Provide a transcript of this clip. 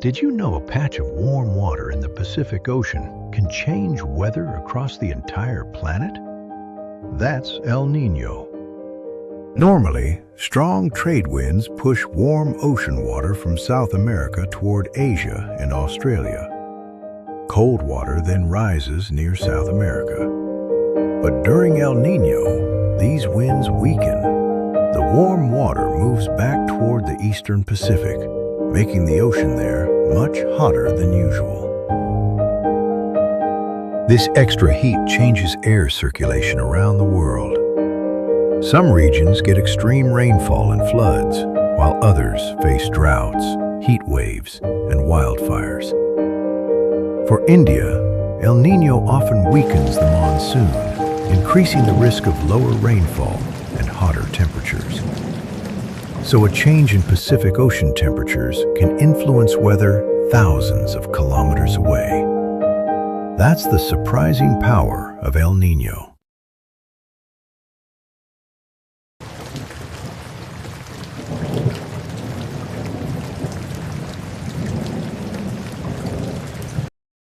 Did you know a patch of warm water in the Pacific Ocean can change weather across the entire planet? That's El Niño. Normally, strong trade winds push warm ocean water from South America toward Asia and Australia. Cold water then rises near South America. But during El Niño, these winds weaken. The warm water moves back toward the eastern Pacific, making the ocean there much hotter than usual. This extra heat changes air circulation around the world. Some regions get extreme rainfall and floods, while others face droughts, heat waves, and wildfires. For India, El Niño often weakens the monsoon, increasing the risk of lower rainfall and hotter temperatures. So a change in Pacific Ocean temperatures can influence weather thousands of kilometers away. That's the surprising power of El Niño.